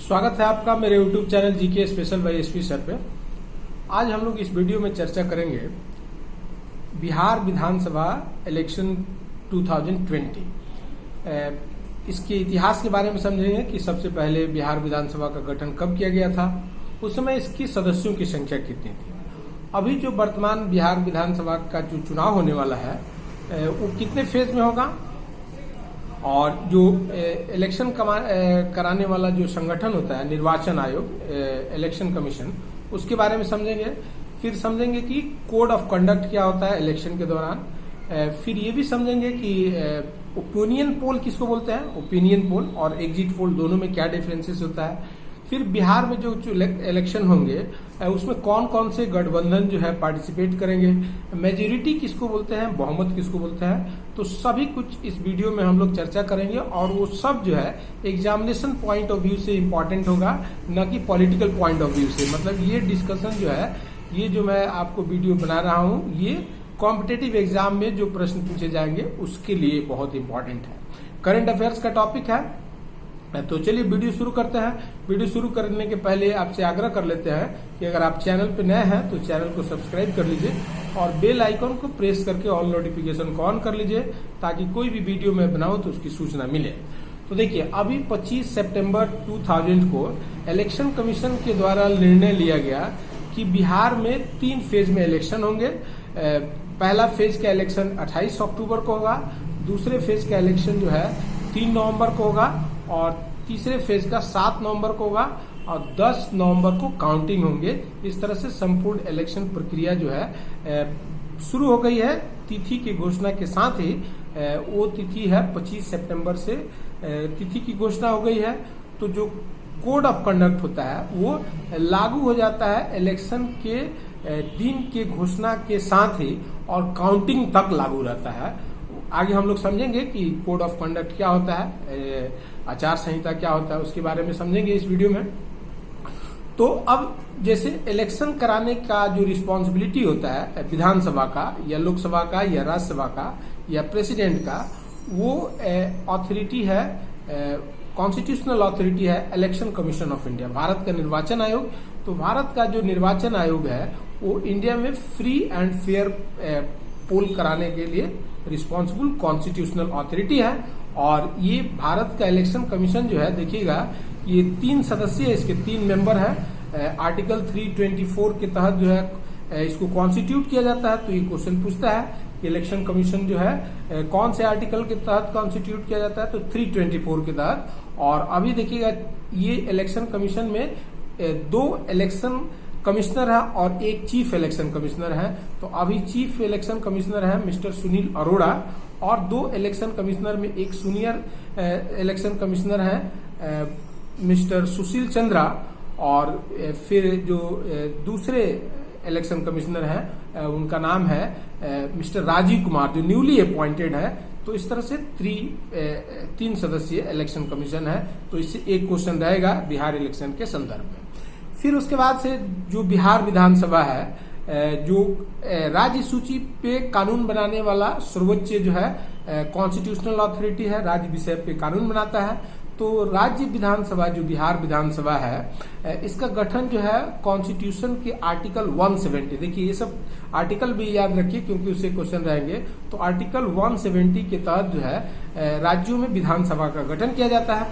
स्वागत है आपका मेरे YouTube channel GK special bye SP sir पे। आज हम लोग इस वीडियो में चर्चा करेंगे बिहार विधानसभा इलेक्शन 2020। इसके इतिहास के बारे में समझेंगे कि सबसे पहले बिहार विधानसभा का गठन कब किया गया था, उस समय इसकी सदस्यों की संख्या कितनी थी, अभी जो वर्तमान बिहार विधानसभा का जो चुनाव होने वाला है वो कितने फेज में होगा, और जो इलेक्शन कराने वाला जो संगठन होता है निर्वाचन आयोग इलेक्शन कमीशन, उसके बारे में समझेंगे। फिर समझेंगे कि कोड ऑफ कंडक्ट क्या होता है इलेक्शन के दौरान। फिर ये भी समझेंगे कि ओपिनियन पोल किसको बोलते हैं, ओपिनियन पोल और एग्जिट पोल दोनों में क्या डिफरेंसेस होता है। फिर बिहार में जो इलेक्शन होंगे उसमें कौन कौन से गठबंधन जो है पार्टिसिपेट करेंगे, मेजोरिटी किसको बोलते हैं, बहुमत किसको बोलते हैं, तो सभी कुछ इस वीडियो में हम लोग चर्चा करेंगे। और वो सब जो है एग्जामिनेशन पॉइंट ऑफ व्यू से इम्पोर्टेंट होगा, न कि पॉलिटिकल पॉइंट ऑफ व्यू से। मतलब ये डिस्कशन जो है, ये जो मैं आपको वीडियो बना रहा हूँ, ये कॉम्पिटेटिव एग्जाम में जो प्रश्न पूछे जाएंगे उसके लिए बहुत इंपॉर्टेंट है। करंट अफेयर्स का टॉपिक है, तो चलिए वीडियो शुरू करते हैं। वीडियो शुरू करने के पहले आपसे आग्रह कर लेते हैं कि अगर आप चैनल पे नए हैं तो चैनल को सब्सक्राइब कर लीजिए और बेल आइकन को प्रेस करके ऑल नोटिफिकेशन को ऑन कर लीजिए, ताकि कोई भी वीडियो मैं बनाऊं तो उसकी सूचना मिले। तो देखिए, अभी 25 सितंबर 2000 को इलेक्शन कमीशन के द्वारा निर्णय लिया गया कि बिहार में 3 फेज में इलेक्शन होंगे। पहला फेज का इलेक्शन 28 अक्टूबर को होगा, दूसरे फेज का इलेक्शन जो है 3 नवंबर को होगा, और तीसरे फेज का 7 नवंबर को होगा, और 10 नवंबर को काउंटिंग होंगे। इस तरह से संपूर्ण इलेक्शन प्रक्रिया जो है शुरू हो गई है। तिथि की घोषणा के साथ ही वो तिथि है 25 सितंबर से तिथि की घोषणा हो गई है। तो जो कोड ऑफ कंडक्ट होता है वो लागू हो जाता है इलेक्शन के दिन के घोषणा के साथ ही, और काउंटिंग तक लागू रहता है। आगे हम लोग समझेंगे कि कोड ऑफ कंडक्ट क्या होता है, आचार संहिता क्या होता है, उसके बारे में समझेंगे इस वीडियो में। तो अब जैसे इलेक्शन कराने का जो रिस्पॉन्सिबिलिटी होता है विधानसभा का या लोकसभा का या राज्यसभा का या प्रेसिडेंट का, वो अथॉरिटी है, कॉन्स्टिट्यूशनल अथॉरिटी है election commission of India, Bharat का निर्वाचन आयोग। तो भारत का जो निर्वाचन आयोग है वो इंडिया में फ्री एंड फेयर पोल कराने के लिए रिस्पॉन्सिबल कॉन्स्टिट्यूशनल अथॉरिटी है। और ये भारत का इलेक्शन कमीशन जो है, देखिएगा ये 3 सदस्य, इसके 3 मेंबर है। आर्टिकल 324 के तहत जो है इसको कॉन्स्टिट्यूट किया जाता है। तो ये क्वेश्चन पूछता है कि इलेक्शन कमीशन जो है कौन से आर्टिकल के तहत कॉन्स्टिट्यूट किया जाता है, तो 324 के तहत। और अभी देखिएगा ये इलेक्शन कमीशन में 2 इलेक्शन कमिश्नर है और 1 चीफ इलेक्शन कमिश्नर है। तो अभी चीफ इलेक्शन कमिश्नर है मिस्टर सुनील अरोड़ा, और 2 इलेक्शन कमिश्नर में एक सीनियर इलेक्शन कमिश्नर है मिस्टर सुशील चंद्रा, और फिर जो दूसरे इलेक्शन कमिश्नर हैं उनका नाम है मिस्टर राजीव कुमार, जो न्यूली अपॉइंटेड है। तो इस तरह से 3 सदस्यीय इलेक्शन कमीशन है। तो इससे एक क्वेश्चन रहेगा बिहार इलेक्शन के संदर्भ में। फिर उसके बाद से जो बिहार विधानसभा है, जो राज्य सूची पे कानून बनाने वाला सर्वोच्च जो है कॉन्स्टिट्यूशनल अथॉरिटी है, राज्य विषय पे कानून बनाता है। तो राज्य विधानसभा जो बिहार विधानसभा है, इसका गठन जो है कॉन्स्टिट्यूशन के आर्टिकल 170, देखिए ये सब आर्टिकल भी याद रखिए क्योंकि उससे क्वेश्चन रहेंगे। तो आर्टिकल 170 के तहत जो है राज्यों में विधानसभा का गठन किया जाता है।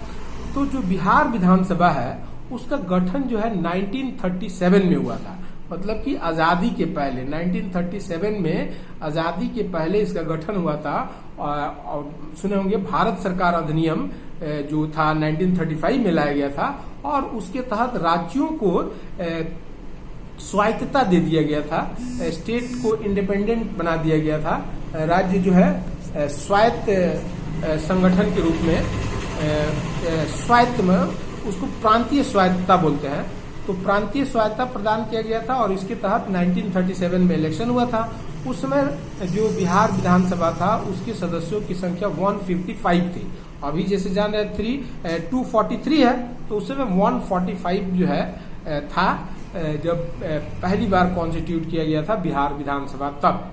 तो जो बिहार विधानसभा है उसका गठन जो है 1937 में हुआ था, मतलब कि आजादी के पहले 1937 में आजादी के पहले इसका गठन हुआ था। और सुने होंगे भारत सरकार अधिनियम जो था 1935 में लाया गया था, और उसके तहत राज्यों को स्वायत्तता दे दिया गया था, स्टेट को इंडिपेंडेंट बना दिया गया था। राज्य जो है स्वायत्त संगठन के रूप में, स्वायत्त में उसको प्रांतीय स्वायत्तता बोलते हैं। तो प्रांतीय स्वायत्तता प्रदान किया गया था, और इसके तहत 1937 में इलेक्शन हुआ था। उस समय जो बिहार विधानसभा था उसके सदस्यों की संख्या 155 थी। अभी जैसे जान रहे 243 है, तो उस समय 145 जो है था जब पहली बार कॉन्स्टिट्यूट किया गया था बिहार विधानसभा, तब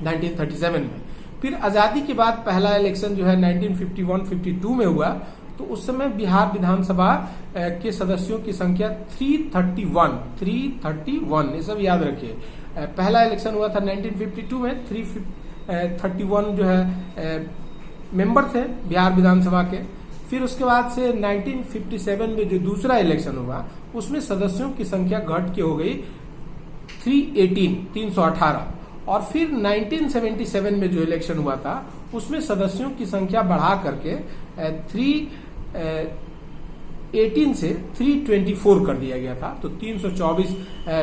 1937 में। फिर आजादी के बाद पहला इलेक्शन जो है 1951-52 में हुआ। तो उस समय बिहार विधानसभा के सदस्यों की संख्या 331, ये सब याद रखिए। पहला इलेक्शन हुआ था 1952 में, 331 जो है मेंबर थे बिहार विधानसभा के। फिर उसके बाद से 1957 में जो दूसरा इलेक्शन हुआ उसमें सदस्यों की संख्या घट के हो गई 318, और फिर 1977 में जो इलेक्शन हुआ था उसमें सदस्यों की संख्या बढ़ा करके 318 से 324 कर दिया गया था। तो 324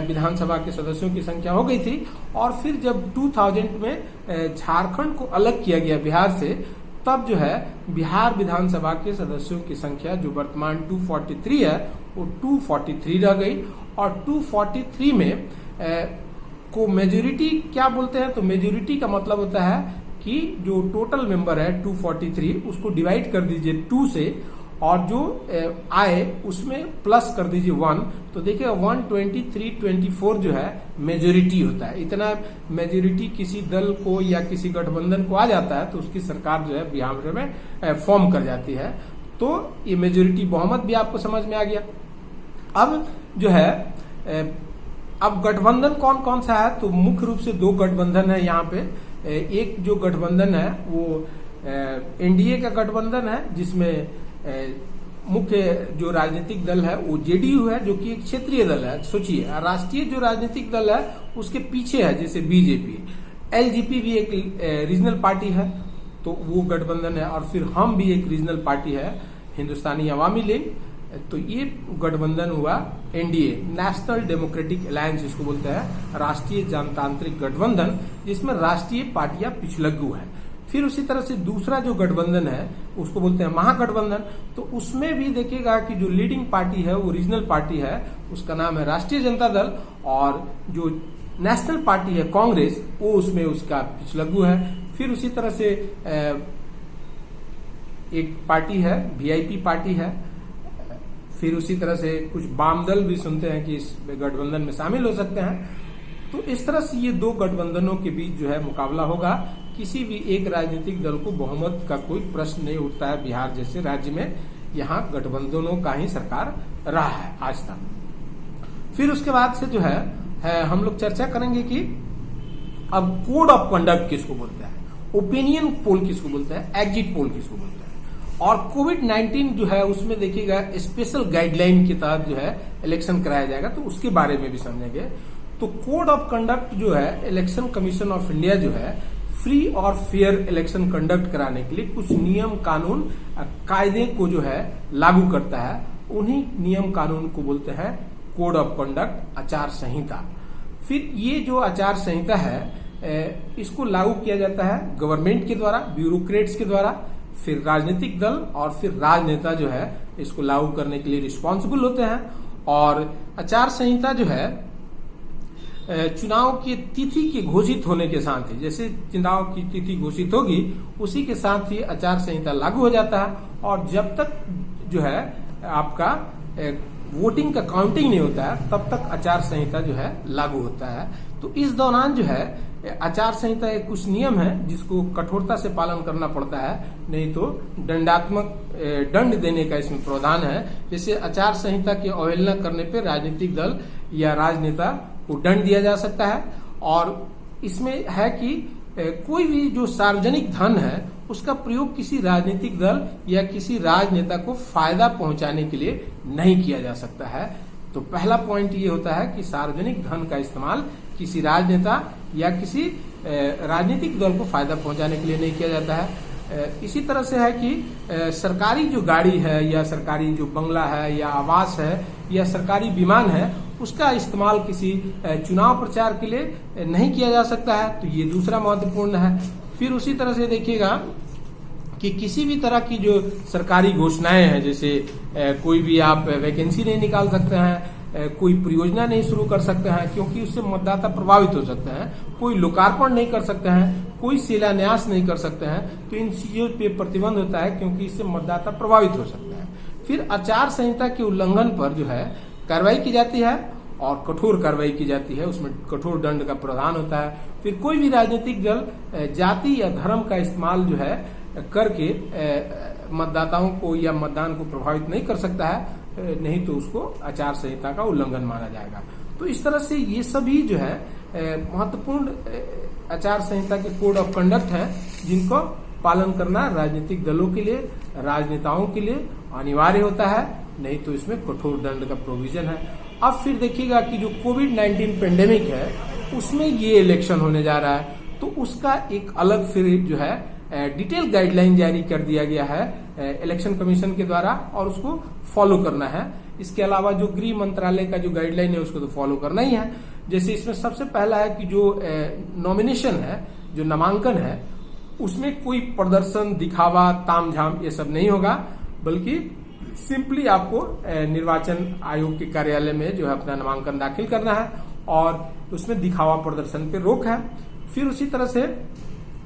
विधानसभा के सदस्यों की संख्या हो गई थी। और फिर जब 2000 में झारखंड को अलग किया गया बिहार से, तब जो है बिहार विधानसभा के सदस्यों की संख्या जो वर्तमान 243 है वो 243 रह गई। और 243 में को मेजोरिटी क्या बोलते हैं, तो मेजोरिटी का मतलब होता है कि जो टोटल मेंबर है 243 उसको डिवाइड कर दीजिए 2 से, और जो आए उसमें प्लस कर दीजिए 1, तो देखिए 123-24 जो है मेजोरिटी होता है। इतना मेजोरिटी किसी दल को या किसी गठबंधन को आ जाता है तो उसकी सरकार जो है बिहार में फॉर्म कर जाती है। तो ये मेजोरिटी बहुमत भी आपको समझ में आ गया। अब जो है अब गठबंधन कौन कौन सा है, तो मुख्य रूप से 2 गठबंधन है यहाँ पे। एक जो गठबंधन है वो एनडीए का गठबंधन है, जिसमें मुख्य जो राजनीतिक दल है वो जेडीयू है, जो कि एक क्षेत्रीय दल है। सोचिए, राष्ट्रीय जो राजनीतिक दल है उसके पीछे है जैसे बीजेपी, एलजेपी भी एक रीजनल पार्टी है, तो वो गठबंधन है। और फिर हम भी एक रीजनल पार्टी है, हिंदुस्तानी अवामी लीग। तो ये गठबंधन हुआ एनडीए, नेशनल डेमोक्रेटिक अलायंस इसको बोलते हैं, राष्ट्रीय जनतांत्रिक गठबंधन, जिसमें राष्ट्रीय पार्टियां पिछलग्गू है। फिर उसी तरह से दूसरा जो गठबंधन है उसको बोलते हैं महागठबंधन। तो उसमें भी देखिएगा कि जो लीडिंग पार्टी है वो रीजनल पार्टी है, उसका नाम है राष्ट्रीय जनता दल, और जो नेशनल पार्टी है कांग्रेस वो उसमें उसका पिछलग्गू है। फिर उसी तरह से एक पार्टी है वीआईपी पार्टी है। फिर उसी तरह से कुछ वाम दल भी सुनते हैं कि इस गठबंधन में शामिल हो सकते हैं। तो इस तरह से ये 2 गठबंधनों के बीच जो है मुकाबला होगा। किसी भी एक राजनीतिक दल को बहुमत का कोई प्रश्न नहीं उठता है। बिहार जैसे राज्य में यहाँ गठबंधनों का ही सरकार रहा है आज तक। फिर उसके बाद से जो है हम लोग चर्चा करेंगे कि अब कोड ऑफ कंडक्ट किसको बोलते हैं, ओपिनियन पोल किसको बोलते हैं, एग्जिट पोल किसको बोलते हैं, और कोविड-19 जो है उसमें देखिएगा स्पेशल गाइडलाइन के तहत जो है इलेक्शन कराया जाएगा, तो उसके बारे में भी समझेंगे। तो कोड ऑफ कंडक्ट जो है, इलेक्शन कमीशन ऑफ इंडिया जो है फ्री और फेयर इलेक्शन कंडक्ट कराने के लिए कुछ नियम कानून कायदे को जो है लागू करता है। उन्हीं नियम कानून को बोलते हैं कोड ऑफ कंडक्ट, आचार संहिता। फिर ये जो आचार संहिता है इसको लागू किया जाता है गवर्नमेंट के द्वारा, ब्यूरोक्रेट्स के द्वारा, फिर राजनीतिक दल और फिर राजनेता जो है इसको लागू करने के लिए रिस्पॉन्सिबल होते हैं। और आचार संहिता जो है चुनाव की तिथि के घोषित होने के साथ ही, जैसे चुनाव की तिथि घोषित होगी उसी के साथ ही आचार संहिता लागू हो जाता है। और जब तक जो है आपका वोटिंग का काउंटिंग नहीं होता है तब तक आचार संहिता जो है लागू होता है। तो इस दौरान जो है आचार संहिता एक कुछ नियम है जिसको कठोरता से पालन करना पड़ता है, नहीं तो दंडात्मक दंड देने का इसमें प्रावधान है। जैसे आचार संहिता की अवहेलना करने पर राजनीतिक दल या राजनेता को दंड दिया जा सकता है। और इसमें है कि कोई भी जो सार्वजनिक धन है उसका प्रयोग किसी राजनीतिक दल या किसी राजनेता को फायदा पहुंचाने के लिए नहीं किया जा सकता है। तो पहला पॉइंट ये होता है कि सार्वजनिक धन का इस्तेमाल किसी राजनेता या किसी राजनीतिक दल को फायदा पहुंचाने के लिए नहीं किया जाता है। इसी तरह से है कि सरकारी जो गाड़ी है या सरकारी जो बंगला है या आवास है या सरकारी विमान है उसका इस्तेमाल किसी चुनाव प्रचार के लिए नहीं किया जा सकता है। तो ये दूसरा महत्वपूर्ण है। फिर उसी तरह से देखिएगा कि किसी भी तरह की जो सरकारी घोषणाएं हैं, जैसे कोई भी आप वैकेंसी नहीं निकाल सकते हैं, कोई परियोजना नहीं शुरू कर सकते हैं क्योंकि उससे मतदाता प्रभावित हो सकते हैं, कोई लोकार्पण नहीं कर सकते हैं, कोई शिलान्यास नहीं कर सकते हैं। तो इन चीजों पे प्रतिबंध होता है क्योंकि इससे मतदाता प्रभावित हो सकते हैं। फिर आचार संहिता के उल्लंघन पर जो है कार्रवाई की जाती है और कठोर कार्रवाई की जाती है, उसमें कठोर दंड का प्रावधान होता है। फिर कोई भी राजनीतिक दल जाति या धर्म का इस्तेमाल जो है करके मतदाताओं को या मतदान को प्रभावित नहीं कर सकता है, नहीं तो उसको आचार संहिता का उल्लंघन माना जाएगा। तो इस तरह से ये सभी जो है महत्वपूर्ण आचार संहिता के कोड ऑफ कंडक्ट है, जिनको पालन करना राजनीतिक दलों के लिए, राजनेताओं के लिए अनिवार्य होता है, नहीं तो इसमें कठोर दंड का प्रोविजन है। अब फिर देखिएगा कि जो कोविड-19 पेंडेमिक है उसमें ये इलेक्शन होने जा रहा है, तो उसका एक अलग फिर जो है डिटेल गाइडलाइन जारी कर दिया गया है इलेक्शन कमीशन के द्वारा, और उसको फॉलो करना है। इसके अलावा जो गृह मंत्रालय का जो गाइडलाइन है उसको तो फॉलो करना ही है। जैसे इसमें सबसे पहला है कि जो नॉमिनेशन है, जो नामांकन है, उसमें कोई प्रदर्शन, दिखावा, तामझाम ये सब नहीं होगा, बल्कि सिंपली आपको निर्वाचन आयोग के कार्यालय में जो है अपना नामांकन दाखिल करना है, और उसमें दिखावा प्रदर्शन पे रोक है। फिर उसी तरह से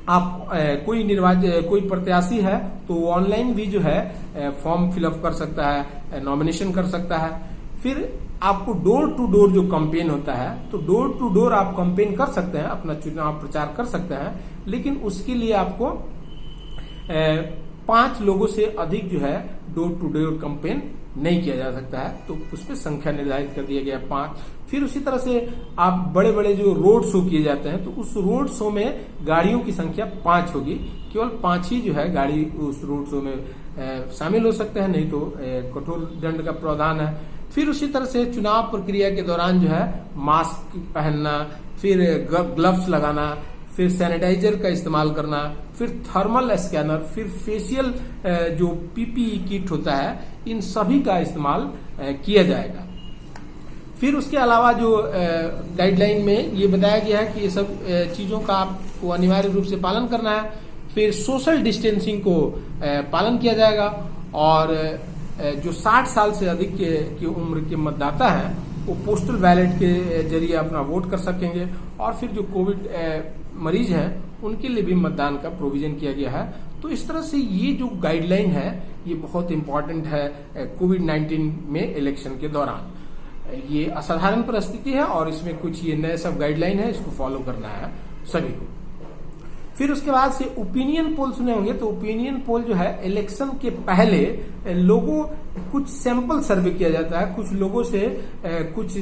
आप कोई प्रत्याशी है तो ऑनलाइन भी जो है फॉर्म फिलअप कर सकता है, नॉमिनेशन कर सकता है। फिर आपको डोर टू डोर जो कैंपेन होता है, तो डोर टू डोर आप कैंपेन कर सकते हैं, अपना चुनाव प्रचार कर सकते हैं, लेकिन उसके लिए आपको 5 लोगों से अधिक जो है डोर टू डोर कैंपेन नहीं किया जा सकता है, तो उसमें संख्या निर्धारित कर दिया गया 5। फिर उसी तरह से आप बड़े बड़े जो रोड शो किए जाते हैं, तो उस रोड शो में गाड़ियों की संख्या 5 होगी, केवल 5 ही जो है गाड़ी उस रोड शो में शामिल हो सकते हैं, नहीं तो कठोर दंड का प्रावधान है। फिर उसी तरह से चुनाव प्रक्रिया के दौरान जो है मास्क पहनना, फिर ग्लव्स लगाना, फिर सैनिटाइजर का इस्तेमाल करना, फिर थर्मल स्कैनर, फिर फेशियल जो पीपीई किट होता है, इन सभी का इस्तेमाल किया जाएगा। फिर उसके अलावा जो गाइडलाइन में ये बताया गया है कि ये सब चीजों का आपको अनिवार्य रूप से पालन करना है। फिर सोशल डिस्टेंसिंग को पालन किया जाएगा, और जो 60 साल से अधिक की उम्र के मतदाता हैं वो पोस्टल बैलेट के जरिए अपना वोट कर सकेंगे, और फिर जो कोविड मरीज हैं उनके लिए भी मतदान का प्रोविजन किया गया है। तो इस तरह से ये जो गाइडलाइन है ये बहुत इंपॉर्टेंट है कोविड-19 में इलेक्शन के दौरान। ये असाधारण परिस्थिति है और इसमें कुछ ये नए सब गाइडलाइन है, इसको फॉलो करना है सभी को। फिर उसके बाद से ओपिनियन पोल सुने होंगे, तो ओपिनियन पोल जो है इलेक्शन के पहले लोगों कुछ सैंपल सर्वे किया जाता है, कुछ लोगों से कुछ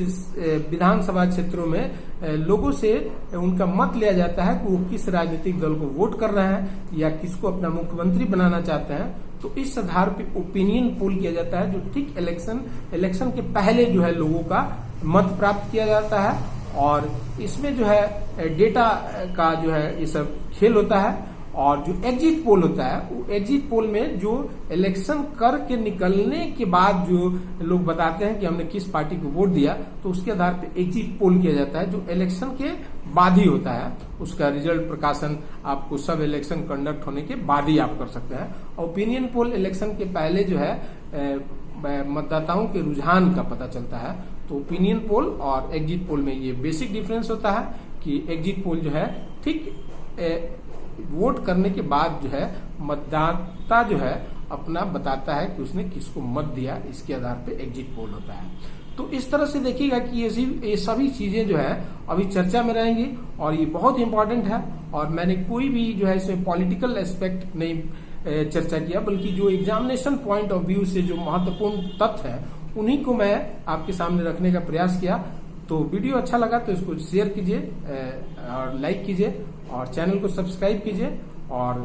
विधानसभा क्षेत्रों में लोगों से उनका मत लिया जाता है कि वो किस राजनीतिक दल को वोट कर रहे हैं या किसको अपना मुख्यमंत्री बनाना चाहते हैं। तो इस आधार पे ओपिनियन पोल किया जाता है, जो ठीक इलेक्शन के पहले जो है लोगों का मत प्राप्त किया जाता है, और इसमें जो है डेटा का जो है ये सब खेल होता है। और जो एग्जिट पोल होता है, वो एग्जिट पोल में जो इलेक्शन करके निकलने के बाद जो लोग बताते हैं कि हमने किस पार्टी को वोट दिया, तो उसके आधार पे एग्जिट पोल किया जाता है, जो इलेक्शन के बाद ही होता है। उसका रिजल्ट प्रकाशन आपको सब इलेक्शन कंडक्ट होने के बाद ही आप कर सकते हैं। ओपिनियन पोल इलेक्शन के पहले जो है मतदाताओं के रुझान का पता चलता है। तो ओपिनियन पोल और एग्जिट पोल में ये बेसिक डिफरेंस होता है कि एग्जिट पोल जो है ठीक वोट करने के बाद जो है मतदाता जो है अपना बताता है कि उसने किसको मत दिया, इसके आधार पे एग्जिट पोल होता है। तो इस तरह से देखिएगा कि ये सभी चीजें जो है अभी चर्चा में रहेंगी और ये बहुत इंपॉर्टेंट है। और मैंने कोई भी जो है इसमें पॉलिटिकल एस्पेक्ट नहीं चर्चा किया, बल्कि जो एग्जामिनेशन पॉइंट ऑफ व्यू से जो महत्वपूर्ण तथ्य है उन्हीं को मैं आपके सामने रखने का प्रयास किया। तो वीडियो अच्छा लगा तो इसको शेयर कीजिए और लाइक कीजिए और चैनल को सब्सक्राइब कीजिए। और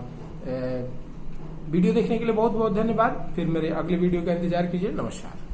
वीडियो देखने के लिए बहुत बहुत धन्यवाद। फिर मेरे अगले वीडियो का इंतजार कीजिए। नमस्कार।